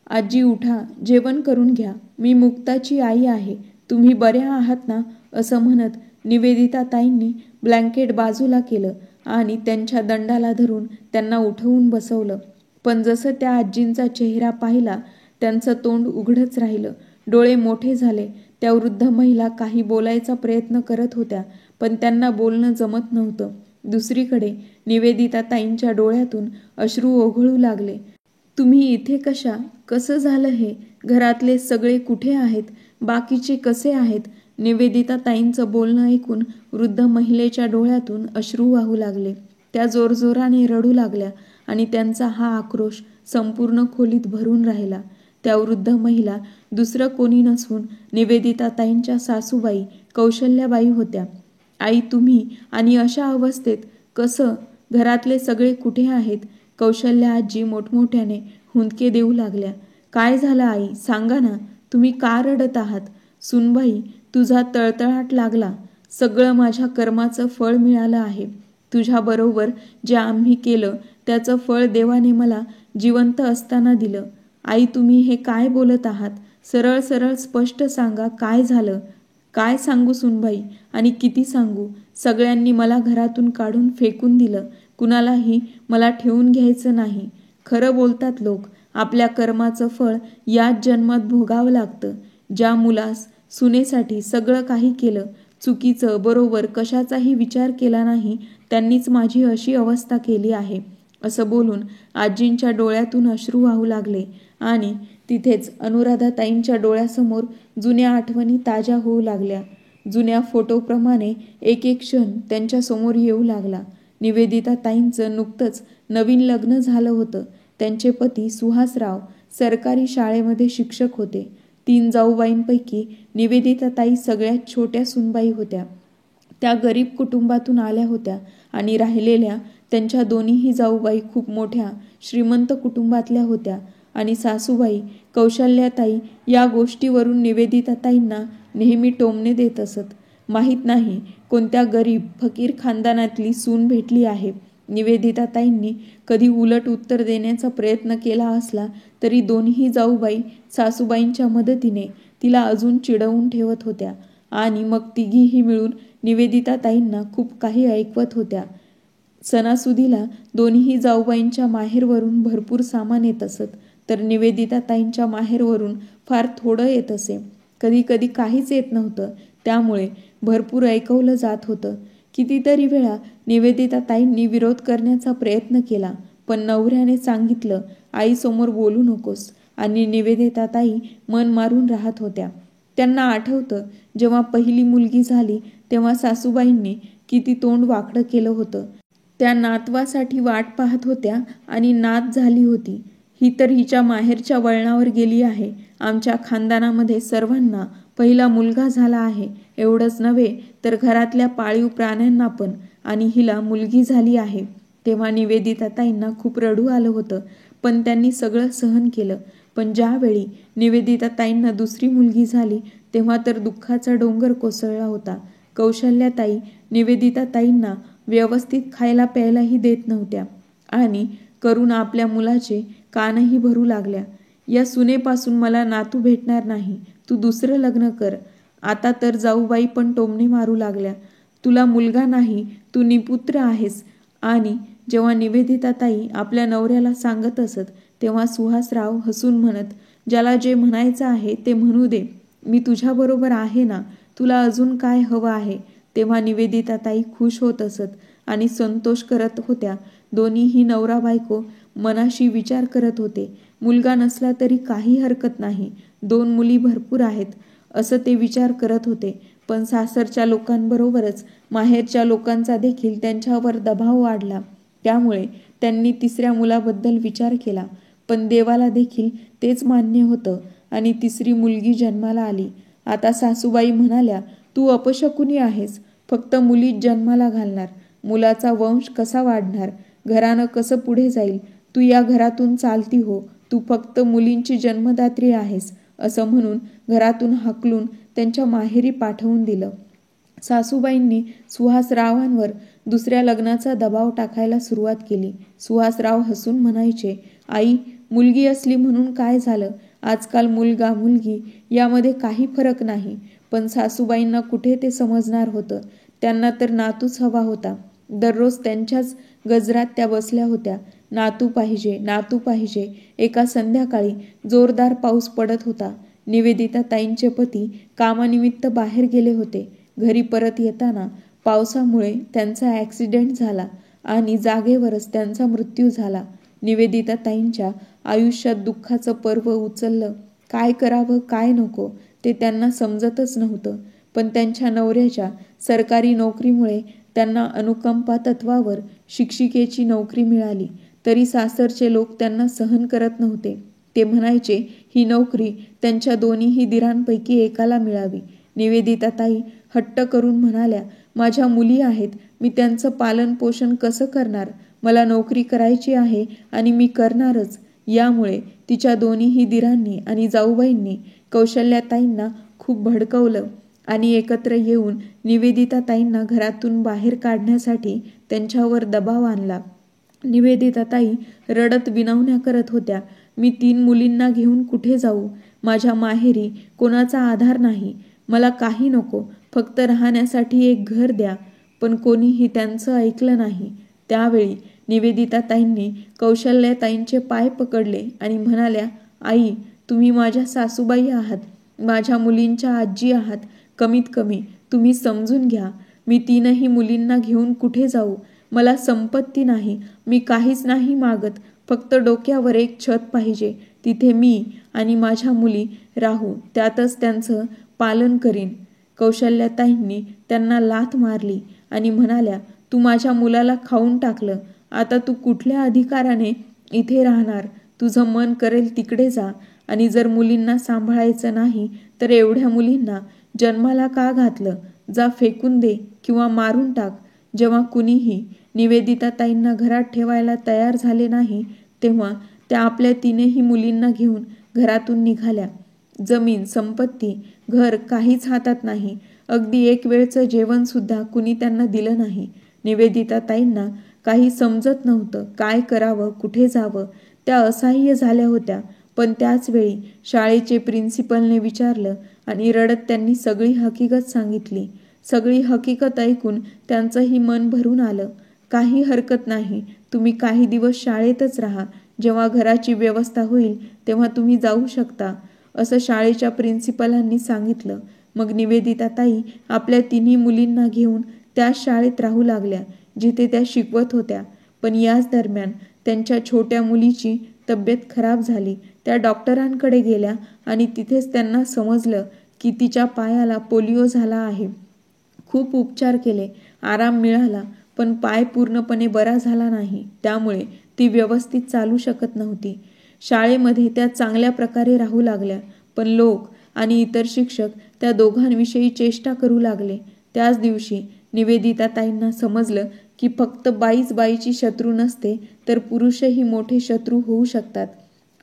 आजी उठा, जेवण करून घ्या. मी मुक्ताची आई आहे. तुम्ही बऱ्या आहात ना? असं म्हणत निवेदिता ताईंनी ब्लँकेट बाजूला केलं आणि त्यांच्या दंडाला धरून त्यांना उठवून बसवलं. पण जसं त्या आजींचा चेहरा पाहिला त्यांचं तोंड उघडच राहिलं. डोळे मोठे झाले. त्या वृद्ध महिला काही बोलायचा प्रयत्न करत होत्या पण त्यांना बोलणं जमत नव्हतं. दुसरीकडे निवेदिता ताईंच्या डोळ्यातून अश्रू ओघळू लागले. तुम्ही इथे कशा? कसं झालं हे? घरातले सगळे कुठे आहेत? बाकीचे कसे आहेत? निवेदिता ताईंचं बोलणं ऐकून वृद्ध महिलेच्या डोळ्यातून अश्रू वाहू लागले. त्या जोरजोराने रडू लागल्या आणि त्यांचा हा आक्रोश संपूर्ण खोलीत भरून राहिला. त्या वृद्ध महिला दुसरं कोणी नसून निवेदिता ताईंच्या सासूबाई कौशल्याबाई होत्या. आई, तुम्ही आणि अशा अवस्थेत कसं? घरातले सगळे कुठे आहेत? कौशल्या आजी मोठमोठ्याने हुंदके देऊ लागल्या. काय झालं आई, सांगा ना. तुम्ही का रडत आहात? सुनबाई, तुझा तळतळाट लागला. सगळं माझ्या कर्माचं फळ मिळालं आहे. तुझ्याबरोबर जे आम्ही केलं त्याचं फळ देवाने मला जिवंत असताना दिलं. आई, तुम्ही हे काय बोलत आहात? सरळ सरळ स्पष्ट सांगा, काय झालं? काय सांगू सुनबाई आणि किती सांगू? सगळ्यांनी मला घरातून काढून फेकून दिलं. कुणालाही मला ठेवून घ्यायचं नाही. खरं बोलतात लोक, आपल्या कर्माचं फळ याच जन्मात भोगावं लागतं. ज्या मुलास सुनेसाठी सगळं काही केलं, चुकीचं बरोबर कशाचाही विचार केला नाही, त्यांनीच माझी अशी अवस्था केली आहे. असं बोलून आजींच्या डोळ्यातून अश्रू वाहू लागले आणि तिथेच अनुराधाताईंच्या डोळ्यासमोर जुन्या आठवणी ताज्या होऊ लागल्या. जुन्या फोटोप्रमाणे एक एक क्षण त्यांच्यासमोर येऊ लागला. निवेदिता ताईंचं नुकतंच नवीन लग्न झालं होतं. त्यांचे पती सुहासराव सरकारी शाळेमध्ये शिक्षक होते. 3 जाऊबाईंपैकी निवेदिता ताई सगळ्यात छोट्या सुनबाई होत्या. त्या गरीब कुटुंबातून आल्या होत्या आणि राहिलेल्या त्यांच्या दोन्हीही जाऊबाई खूप मोठ्या श्रीमंत कुटुंबातल्या होत्या आणि सासूबाई कौशल्याताई या गोष्टीवरून निवेदिताताईंना नेहमी टोमणे देत असत. माहीत नाही कोणत्या गरीब फकीर खानदानातली सून भेटली आहे. निवेदिताताईंनी कधी उलट उत्तर देण्याचा प्रयत्न केला असला तरी दोन्ही जाऊबाई सासूबाईंच्या मदतीने तिला अजून चिडवून ठेवत होत्या आणि मग तिघीही मिळून निवेदिताताईंना खूप काही ऐकवत होत्या. सणासुदीला दोन्ही जाऊबाईंच्या माहेरवरून भरपूर सामान येत असत, तर निवेदिताताईंच्या माहेरवरून फार थोडं येत असे. कधी कधी काहीच येत नव्हतं. त्यामुळे भरपूर ऐकवलं जात होतं. कितीतरी वेळा निवेदिताताईंनी विरोध करण्याचा प्रयत्न केला, पण नवऱ्याने सांगितलं, आईसमोर बोलू नकोस, आणि निवेदिताताई मन मारून राहत होत्या. त्यांना आठवतं जेव्हा पहिली मुलगी झाली तेव्हा सासूबाईंनी किती तोंड वाकडं केलं होतं. त्या नातवासाठी वाट पाहत होत्या आणि नात झाली होती. ही तर हिच्या माहेरच्या वळणावर गेली आहे. आमच्या खानदानामध्ये सर्वांना पहिला मुलगा झाला आहे. एवढंच नव्हे तर घरातल्या पाळीव प्राण्यांना पण, आणि हिला मुलगी झाली आहे. तेव्हा निवेदिताताईंना खूप रडू आलं होतं, पण त्यांनी सगळं सहन केलं. पण ज्यावेळी निवेदिताताईंना दुसरी मुलगी झाली तेव्हा तर दुःखाचा डोंगर कोसळला होता. कौशल्याताई निवेदिताताईंना व्यवस्थित खायला प्यायलाही देत नव्हत्या आणि करून आपल्या मुलाचे कानही भरू लागल्या. या सुनेपासून मला नातू भेटणार नाही, तू दुसरं लग्न कर. आता तर जाऊबाई पण टोमणे मारू लागल्या, तुला मुलगा नाही, तू निपुत्र आहेस. आणि जेव्हा निवेदिताताई आपल्या नवऱ्याला सांगत असत तेव्हा सुहासराव हसून म्हणत, ज्याला जे म्हणायचं आहे ते म्हणू दे, मी तुझ्याबरोबर आहे ना, तुला अजून काय हवं आहे. तेव्हा निवेदिताताई खुश होत असत आणि संतोष करत होत्या. दोन्हीही नवरा बायको मनाशी विचार करत होते, मुलगा नसला तरी काही हरकत नाही, 2 मुली भरपूर आहेत, असं ते विचार करत होते. पण सासरच्या लोकांबरोबरच माहेरच्या लोकांचा देखील त्यांच्यावर दबाव वाढला. त्यामुळे त्यांनी 3ऱ्या मुलाबद्दल विचार केला. पण देवाला देखील तेच मान्य होतं आणि 3री मुलगी जन्माला आली. आता सासूबाई म्हणाल्या, तू अपशकुनी आहेस, फक्त मुलीच जन्माला घालणार, मुलाचा वंश कसा वाढणार, घरानं कसं पुढे जाईल, तू या घरातून चालती हो, तू फक्त मुलींची जन्मदात्री आहेस, असं म्हणून घरातून हाकलून त्यांच्या माहेरी पाठवून दिलं. सासूबाईंनी सुहासरावांवर दुसऱ्या लग्नाचा दबाव टाकायला सुरुवात केली. सुहासराव हसून म्हणायचे, आई, मुलगी असली म्हणून काय झालं, आजकाल मुलगा मुलगी यामध्ये काही फरक नाही. पण सासूबाईंना कुठे ते समजणार होतं. त्यांना तर नातूच हवा होता. दररोज त्यांच्याच गजरात त्या बसल्या होत्या, नातू पाहिजे, नातू पाहिजे. एका संध्याकाळी जोरदार पाऊस पडत होता. निवेदिताताईंचे पती कामानिमित्त बाहेर गेले होते. घरी परत येताना पावसामुळे त्यांचा ॲक्सिडेंट झाला आणि जागेवरच त्यांचा मृत्यू झाला. निवेदिताताईंच्या आयुष्यात दुःखाचं पर्व उचललं. काय करावं काय नको ते त्यांना समजतच नव्हतं. पण त्यांच्या नवऱ्याच्या सरकारी नोकरीमुळे त्यांना अनुकंपा तत्वावर शिक्षिकेची नोकरी मिळाली. तरी सासरचे लोक त्यांना सहन करत नव्हते. ते म्हणायचे, ही नोकरी त्यांच्या दोन्हीही दिरांपैकी एकाला मिळावी. निवेदिताताई हट्ट करून म्हणाल्या, माझ्या मुली आहेत, मी त्यांचं पालन पोषण कसं करणार, मला नोकरी करायची आहे आणि मी करणारच. यामुळे तिच्या दोन्हीही दिरांनी आणि जाऊबाईंनी कौशल्याताईंना खूप भडकवलं आणि एकत्र येऊन निवेदिताताईंना घरातून बाहेर काढण्यासाठी त्यांच्यावर दबाव आणला. निवेदिताताई रडत विनवण्या करत होत्या, मी 3 मुलींना घेऊन कुठे जाऊ, माझ्या माहेरी कोणाचा आधार नाही, मला काही नको, फक्त राहण्यासाठी एक घर द्या. पण कोणीही त्यांचं ऐकलं नाही. त्यावेळी निवेदिताताईंनी कौशल्याताईंचे पाय पकडले आणि म्हणाल्या, आई, तुम्ही माझ्या सासूबाई आहात, माझ्या मुलींच्या आजी आहात, कमीत कमी तुम्ही समजून घ्या. मी 3ही मुलींना घेऊन कुठे जाऊ, मला संपत्ती नाही, मी काहीच नाही मागत, फक्त डोक्यावर एक छत पाहिजे, तिथे मी आणि माझ्या मुली राहू, त्यातच त्यांचं पालन करीन. कौशल्याताईंनी त्यांना लाथ मारली आणि म्हणाल्या, तू माझ्या मुलाला खाऊन टाकलं, आता तू कुठल्या अधिकाराने इथे राहणार, तुझं मन करेल तिकडे जा. आणि जर मुलींना सांभाळायचं नाही तर एवढ्या मुलींना जन्माला का घातलं, जा फेकून दे किंवा मारून टाक. जेव्हा कुणीही निवेदिताताईंना घरात ठेवायला तयार झाले नाही तेव्हा त्या आपल्या तीनही मुलींना घेऊन घरातून निघाल्या. जमीन, संपत्ती, घर काहीच हातात नाही. अगदी एक वेळचं जेवण सुद्धा कुणी त्यांना दिलं नाही. निवेदिताताईंना काही समजत नव्हतं. काय करावं, कुठे जावं. त्या असहाय्य झाल्या होत्या. पण त्याच वेळी शाळेचे प्रिन्सिपलने विचारलं आणि रडत त्यांनी सगळी हकीकत सांगितली. सगळी हकीकत ऐकून त्यांचंही मन भरून आलं. काही हरकत नाही, तुम्ही काही दिवस शाळेतच राहा. जेव्हा घराची व्यवस्था होईल तेव्हा तुम्ही जाऊ शकता, असं शाळेच्या प्रिन्सिपलांनी सांगितलं. मग निवेदिताताई आपल्या तिन्ही मुलींना घेऊन त्याच शाळेत राहू लागल्या जिथे त्या शिकवत होत्या. पण याच दरम्यान त्यांच्या छोट्या मुलीची तब्येत खराब झाली. त्या डॉक्टरांकडे गेल्या आणि तिथेच त्यांना समजलं की तिच्या पायाला पोलिओ झाला आहे. खूप उपचार केले, आराम मिळाला, पण पाय पूर्णपणे बरा झाला नाही. त्यामुळे ती व्यवस्थित चालू शकत नव्हती. शाळेमध्ये त्या चांगल्या प्रकारे राहू लागल्या, पण लोक आणि इतर शिक्षक त्या दोघांविषयी चेष्टा करू लागले. त्याच दिवशी निवेदिताताईंना समजलं की फक्त बाईच बाईची शत्रू नसते, तर पुरुषही मोठे शत्रू होऊ शकतात.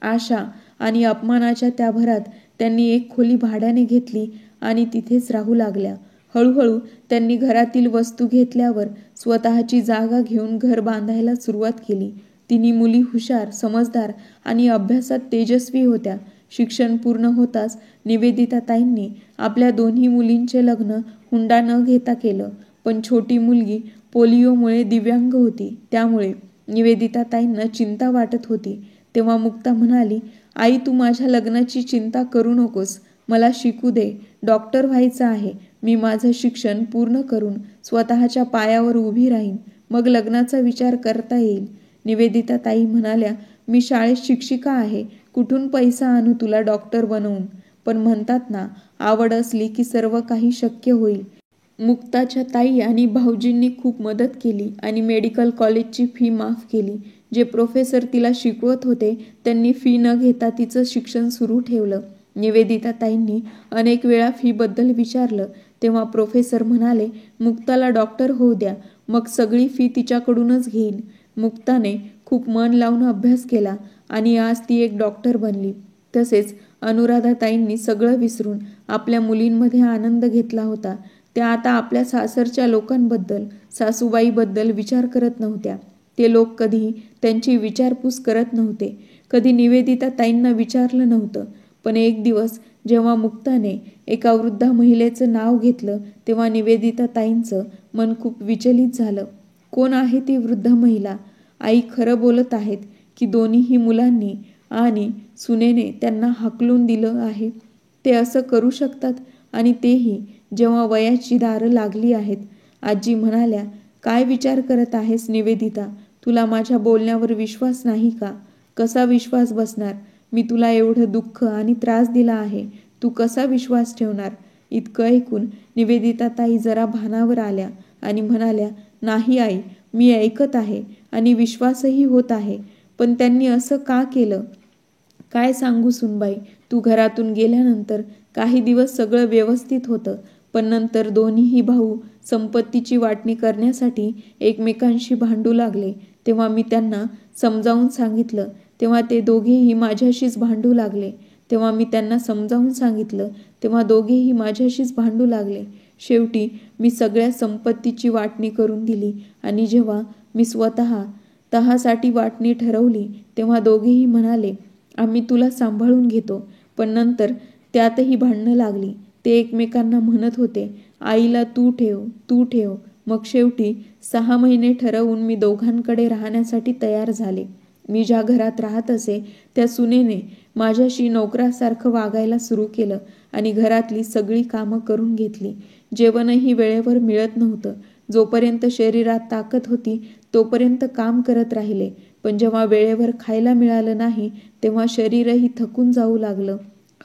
आशा आणि अपमानाच्या त्या भरात त्यांनी एक खोली भाड्याने घेतली आणि तिथेच राहू लागल्या. हळूहळू त्यांनी घरातील वस्तू घेतल्यावर स्वतःची जागा घेऊन घर बांधायला सुरुवात केली. तिन्ही मुली हुशार, समजदार आणि अभ्यासात तेजस्वी होत्या. शिक्षण पूर्ण होताच निवेदिताताईंनी आपल्या दोन्ही मुलींचे लग्न हुंडा न घेता केलं. पण छोटी मुलगी पोलिओमुळे दिव्यांग होती. त्यामुळे निवेदिताताईंना चिंता वाटत होती. तेव्हा मुक्ता म्हणाली, आई, तू माझ्या लग्नाची चिंता करू नकोस. मला शिकू दे. डॉक्टर व्हायचं आहे. मी माझं शिक्षण पूर्ण करून स्वतःच्या पायावर उभी राहीन. मग लग्नाचा विचार करता येईल. निवेदिताताई म्हणाल्या, मी शाळेत शिक्षिका आहे. कुठून पैसा आणू तुला डॉक्टर बनवून? पण म्हणतात ना, आवड असली की सर्व काही शक्य होईल. मुक्ताच्या ताई आणि भाऊजींनी खूप मदत केली आणि मेडिकल कॉलेजची फी माफ केली. जे प्रोफेसर तिला शिकवत होते त्यांनी फी न घेता तिचं शिक्षण सुरू ठेवलं. निवेदिताताईंनी अनेक वेळा फीबद्दल विचारलं तेव्हा प्रोफेसर म्हणाले, मुक्ताला डॉक्टर होऊ द्या, मग सगळी फी तिच्याकडूनच घेईन. मुक्ताने खूप मन लावून अभ्यास केला आणि आज ती एक डॉक्टर बनली. तसेच अनुराधाताईंनी सगळं विसरून आपल्या मुलींमध्ये आनंद घेतला होता. त्या आता आपल्या सासरच्या लोकांबद्दल, सासूबाईबद्दल विचार करत नव्हत्या. ते लोक कधी त्यांची विचारपूस करत नव्हते. कधी निवेदिताताईंना विचारलं नव्हतं. पण एक दिवस जेव्हा मुक्ताने एका वृद्ध महिलेचं नाव घेतलं तेव्हा निवेदिताताईंचं मन खूप विचलित झालं. कोण आहे ती वृद्ध महिला? आई खरं बोलत आहेत की दोन्हीही मुलांनी आणि सुनेने त्यांना हाकलून दिलं आहे? ते असं करू शकतात आणि तेही जेव्हा वयाची दारं लागली आहेत. आजी म्हणाल्या, काय विचार करत आहेस निवेदिता? तुला माझ्या बोलण्यावर विश्वास नाही का? कसा विश्वास बसणार? मी तुला एवढं दुःख आणि त्रास दिला आहे. तू कसा विश्वास ठेवणार? इतकं ऐकून निवेदिताताई जरा भानावर आल्या आणि म्हणाल्या, नाही आई, मी ऐकत आहे आणि विश्वासही होत आहे. पण त्यांनी असं का केलं? काय सांगू सुनबाई, तू घरातून गेल्यानंतर काही दिवस सगळं व्यवस्थित होतं. पण नंतर दोन्हीही भाऊ संपत्तीची वाटणी करण्यासाठी एकमेकांशी भांडू लागले. तेव्हा मी त्यांना समजावून सांगितलं तेव्हा ते दोघेही माझ्याशीच भांडू लागले. तेव्हा मी त्यांना समजावून सांगितलं तेव्हा दोघेही माझ्याशीच भांडू लागले. शेवटी मी सगळ्या संपत्तीची वाटणी करून दिली आणि जेव्हा मी स्वतःसाठी वाटणी ठरवली तेव्हा दोघेही म्हणाले, आम्ही तुला सांभाळून घेतो. पण नंतर त्यातही भांडणं लागली. ते एकमेकांना म्हणत होते, आईला तू ठेव, तू ठेव. मग शेवटी 6 महिने ठरवून मी दोघांकडे राहण्यासाठी तयार झाले. मी ज्या घरात राहत असे त्या सुनेने माझ्याशी नोकरासारखं वागायला सुरू केलं आणि घरातली सगळी कामं करून घेतली. जेवणही वेळेवर मिळत नव्हतं. जोपर्यंत शरीरात ताकद होती तोपर्यंत काम करत राहिले. पण जेव्हा वेळेवर खायला मिळालं नाही तेव्हा शरीरही थकून जाऊ लागलं.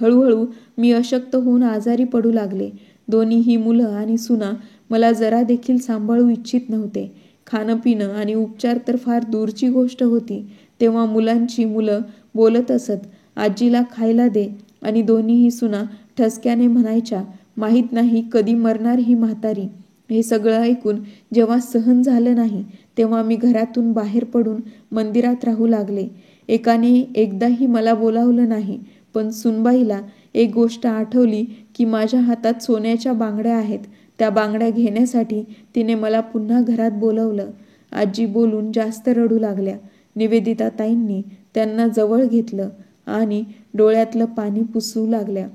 हळूहळू मी अशक्त होऊन आजारी पडू लागले. दोन्हीही मुलं आणि सुना मला जरा देखील सांभाळू इच्छित नव्हते. खाणं पिणं आणि उपचार तर फार दूरची गोष्ट होती. तेव्हा मुलांची मुलं बोलत असत, आजीला खायला दे, आणि दोन्हीही सुना ठसक्याने म्हणायच्या, माहीत नाही कधी मरणार ही म्हातारी. हे सगळं ऐकून जेव्हा सहन झालं नाही तेव्हा मी घरातून बाहेर पडून मंदिरात राहू लागले. एकाने एकदाही मला बोलावलं नाही, पण सुनबाईला एक गोष्ट आठवली की माझ्या हातात सोन्याच्या बांगड्या आहेत. त्या बांगड्या घेण्यासाठी तिने मला पुन्हा घरात बोलवलं. आजी बोलून जास्त रडू लागल्या. निवेदिताताईंनी त्यांना जवळ घेतलं आणि डोळ्यातलं पाणी पुसू लागल्या.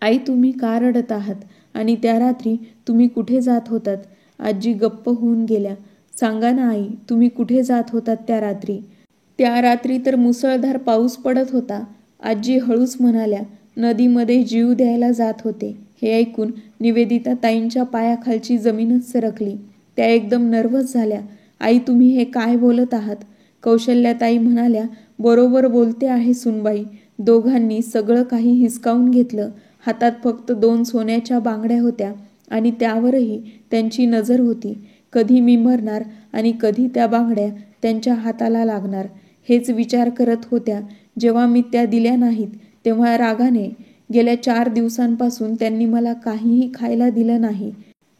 आई, तुम्ही का रडत आहात? आणि त्या रात्री तुम्ही कुठे जात होतात? आजी गप्प होऊन गेल्या. सांगा ना आई, तुम्ही कुठे जात होतात त्या रात्री? त्या रात्री तर मुसळधार पाऊस पडत होता. आजी हळूच म्हणाल्या. नदीमध्ये जीव द्यायला जात होते. हे ऐकून निवेदिताताईंच्या पायाखालची जमीनच सरकली. त्या एकदम नर्व्हस झाल्या. आई, तुम्ही हे काय बोलत आहात? कौशल्याताई म्हणाल्या, बरोबर बोलते आहे सुनबाई. दोघांनी सगळं काही हिसकावून घेतलं. हातात फक्त 2 सोन्याच्या बांगड्या होत्या आणि त्यावरही त्यांची नजर होती. कधी मी मरणार आणि कधी त्या बांगड्या त्यांच्या हाताला लागणार हेच विचार करत होत्या. जेव्हा मी त्या दिल्या नाहीत तेव्हा रागाने गेल्या 4 दिवसांपासून त्यांनी मला काहीही खायला दिलं नाही.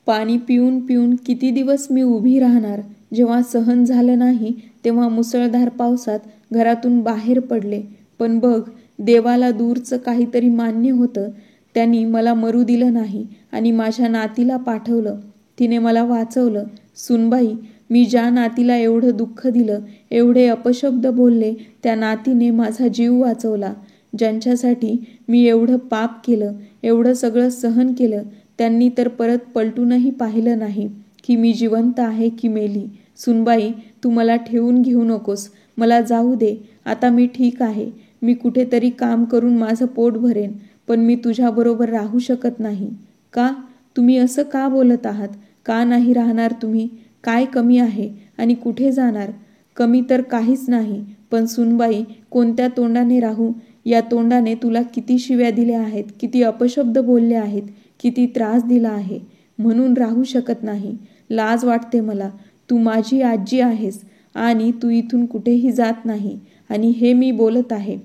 पाणी पिऊन पिऊन किती दिवस मी उभी राहणार? जेव्हा सहन झालं नाही तेव्हा मुसळधार पावसात घरातून बाहेर पडले. पण बघ, देवाला दूरचं काहीतरी मान्य होतं. त्यांनी मला मरू दिलं नाही आणि माझ्या नातीला पाठवलं. तिने मला वाचवलं. सुनबाई, मी ज्या नातीला एवढं दुःख दिलं, एवढे अपशब्द बोलले, त्या नातीने माझा जीव वाचवला. ज्यांच्यासाठी मी एवढं पाप केलं, एवढं सगळं सहन केलं, त्यांनी तर परत पलटूनही पाहिलं नाही की मी जिवंत आहे की मेली. सुनबाई, तू मला ठेवून घेऊ नकोस. मला जाऊ दे. आता मी ठीक आहे. मी कुठेतरी काम करून माझं पोट भरेन. पण मी तुझ्याबरोबर राहू शकत नाही. का? तुम्ही असं का बोलत आहात? का नाही राहणार तुम्ही? काय कमी आहे आणि कुठे जाणार? कमी तर काहीच नाही. पण सुनबाई, कोणत्या तोंडाने राहू? या तोंडाने तुला किती शिव्या दिल्या आहेत, किती अपशब्द बोलले आहेत, किती त्रास दिला आहे. म्हणून राहू शकत नाही. लाज वाटते मला. तू माझी आजी आहेस आणि तू इथून कुठेही जात नाही आणि हे मी बोलत आहे.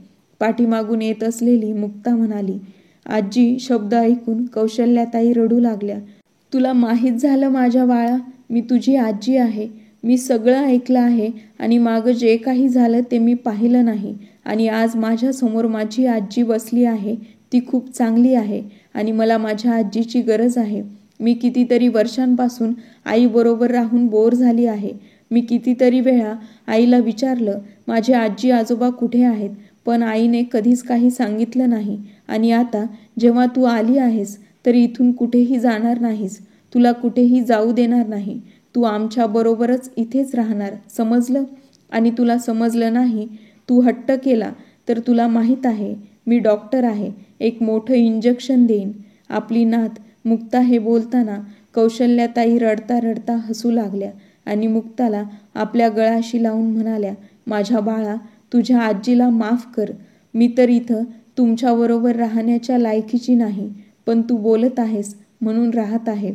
पाठीमागून येत असलेली मुक्ता म्हणाली. आजी शब्द ऐकून कौशल्याताई रडू लागल्या. तुला माहीत झालं माझ्या बाळा, मी तुझी आजी आहे. मी सगळं ऐकलं आहे आणि मागं जे काही झालं ते मी पाहिलं नाही. आणि आज माझ्यासमोर माझी आजी बसली आहे. ती खूप चांगली आहे आणि मला माझ्या आजीची गरज आहे. मी कितीतरी वर्षांपासून आईबरोबर राहून बोर झाली आहे. मी कितीतरी वेळा आईला विचारलं, माझे आजी आजोबा कुठे आहेत? पण आईने कधीच काही सांगितलं नाही. आणि आता जेव्हा तू आली आहेस तर इथून कुठेही जाणार नाहीस. तुला कुठेही जाऊ देणार नाही. तू आमच्याबरोबरच इथेच राहणार, समजलं? आणि तुला समजलं नाही, तू हट्ट केला तर तुला माहीत आहे मी डॉक्टर आहे. एक मोठं इंजेक्शन देईन. आपली नात मुक्ता हे बोलताना कौशल्याताई रडता रडता हसू लागल्या आणि मुक्ताला आपल्या गळाशी लावून म्हणाल्या, माझ्या बाळा, तुझ्या आजीला माफ कर. मी तर इथं तुमच्याबरोबर राहण्याच्या लायकीची नाही, पण तू बोलत आहेस म्हणून राहत आहे.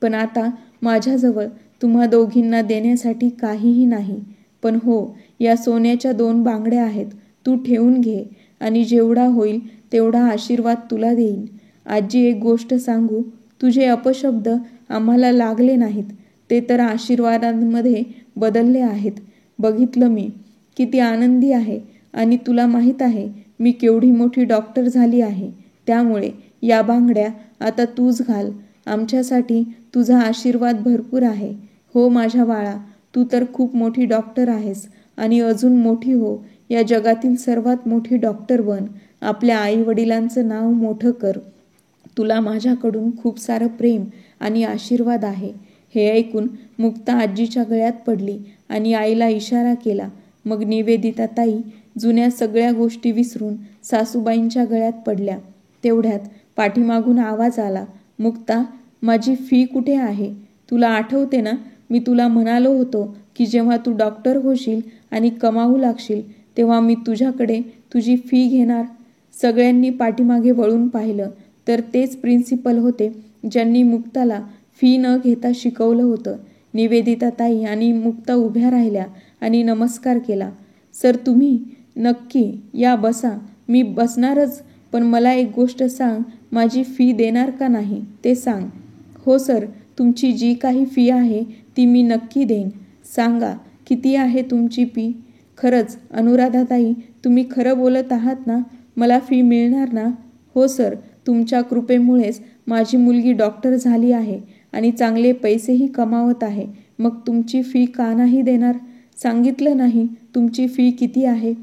पण आता माझ्याजवळ तुम्हा दोघींना देण्यासाठी काहीही नाही. पण हो, या सोन्याच्या 2 बांगड्या आहेत. तू ठेवून घे आणि जेवढा होईल तेवढा आशीर्वाद तुला देईन. आजी, एक गोष्ट सांगू? तुझे अपशब्द आम्हाला लागले नाहीत, ते तर आशीर्वादांमध्ये बदलले आहेत. बघितलं मी. किती आनंदी आहे. आणि तुला माहीत आहे मी केवढी मोठी डॉक्टर झाली आहे. त्यामुळे या बांगड्या आता तूच घाल. आमच्यासाठी तुझा आशीर्वाद भरपूर आहे. हो माझ्या बाळा, तू तर खूप मोठी डॉक्टर आहेस आणि अजून मोठी हो. या जगातील सर्वात मोठी डॉक्टर बन. आपल्या आईवडिलांचं नाव मोठं कर. तुला माझ्याकडून खूप सारं प्रेम आणि आशीर्वाद आहे. हे ऐकून मुक्ता आजीच्या गळ्यात पडली आणि आईला इशारा केला. मग निवेदिताताई जुन्या सगळ्या गोष्टी विसरून सासूबाईंच्या गळ्यात पडल्या. तेवढ्यात पाठीमागून आवाज आला, मुक्ता, माझी फी कुठे आहे? तुला आठवते ना, मी तुला म्हणालो होतो की जेव्हा तू डॉक्टर होशील आणि कमावू लागशील तेव्हा मी तुझ्याकडे तुझी फी घेणार. सगळ्यांनी पाठीमागे वळून पाहिलं तर तेच प्रिन्सिपल होते ज्यांनी मुक्ताला फी न घेता शिकवलं होतं. निवेदिताताई आणि मुक्ता उभ्या राहिल्या आणि नमस्कार केला. सर, तुम्ही? नक्की या, बसा. मी बसणारच, पण मला एक गोष्ट सांग, माझी फी देणार का नाही ते सांग. हो सर, तुमची जी काही फी आहे ती मी नक्की देईन. सांगा, किती आहे तुमची फी? खरंच अनुराधाताई, तुम्ही खरं बोलत आहात ना? मला फी मिळणार ना? हो सर, तुमच्या कृपेमुळेच माझी मुलगी डॉक्टर झाली आहे आणि चांगले पैसेही कमावत आहे. मग तुमची फी का नाही देणार? सांगितलं नाही तुमची फी किती आहे?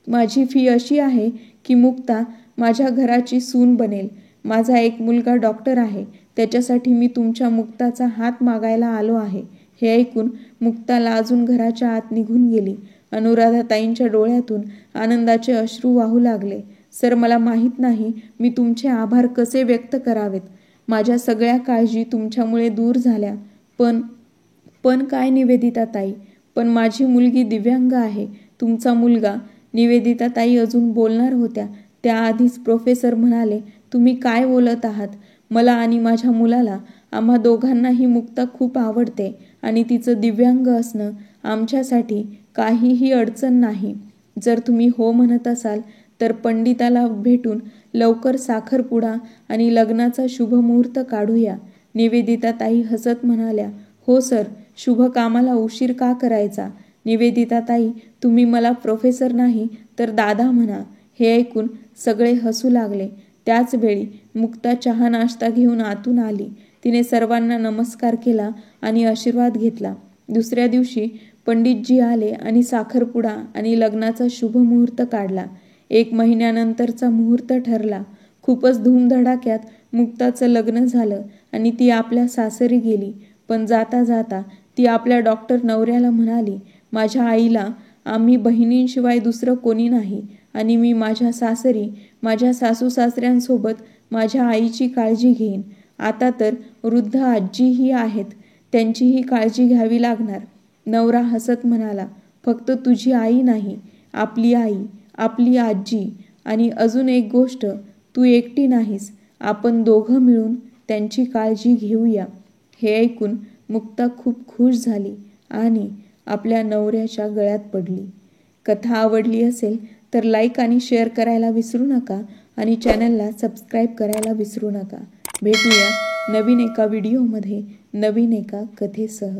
माझी फी अशी आहे की मुक्ता माझ्या घराची सून बनेल. माझा एक मुलगा डॉक्टर आहे, त्याच्यासाठी मी तुमच्या मुक्ताचा हात मागायला आलो आहे. हे ऐकून मुक्ता लाजून घराच्या आत निघून गेली. अनुराधाताईंच्या डोळ्यातून आनंदाचे अश्रू वाहू लागले. सर, मला माहीत नाही मी तुमचे आभार कसे व्यक्त करावेत. माझ्या सगळ्या काळजी तुमच्यामुळे दूर झाल्या. पण काय निवेदिताताई, पण माझी मुलगी दिव्यांग आहे. तुमचा मुलगा. निवेदिताताई अजून बोलणार होत्या त्याआधीच प्रोफेसर म्हणाले, तुम्ही काय बोलत आहात? मला आणि माझ्या मुलाला, आम्हा दोघांनाही मुक्ता खूप आवडते आणि तिचं दिव्यांग असणं आमच्यासाठी काहीही अडचण नाही. जर तुम्ही हो म्हणत असाल तर पंडिताला भेटून लवकर साखरपुडा आणि लग्नाचा शुभ मुहूर्त काढूया. निवेदिताताई हसत म्हणाल्या, हो सर, शुभ कामाला उशीर का करायचा? निवेदिताताई, तुम्ही मला प्रोफेसर नाही तर दादा म्हणा. हे ऐकून सगळे हसू लागले. त्याच वेळी मुक्ता चहा नाश्ता घेऊन आतून आली. तिने सर्वांना नमस्कार केला आणि आशीर्वाद घेतला. दुसऱ्या दिवशी पंडितजी आले आणि साखरपुडा आणि लग्नाचा शुभ मुहूर्त काढला. 1 महिन्यानंतरचा मुहूर्त ठरला. खूपच धूमधडाक्यात मुक्ताचं लग्न झालं आणि ती आपल्या सासरी गेली. पण जाता जाता ती आपल्या डॉक्टर नवऱ्याला म्हणाली, माझ्या आईला आम्ही बहिणींशिवाय दुसरं कोणी नाही आणि मी माझ्या सासरी माझ्या सासू सासऱ्यांसोबत माझ्या आईची काळजी घेईन. आता तर वृद्ध आजीही आहेत, त्यांचीही काळजी घ्यावी लागणार. नवरा हसत म्हणाला, फक्त तुझी आई नाही, आपली आई, आपली आजी आणि अजून एक गोष्ट, तू एकटी नाहीस. आपण दोघं मिळून त्यांची काळजी घेऊया. हे ऐकून मुक्ता खूप खुश झाली आणि आपल्या नवऱ्याच्या गळ्यात पडली. कथा आवडली असेल तर लाईक आणि शेअर करायला विसरू नका आणि चॅनलला सबस्क्राईब करायला विसरू नका. भेटूया नवीन एका व्हिडिओमध्ये नवीन एका कथेसह.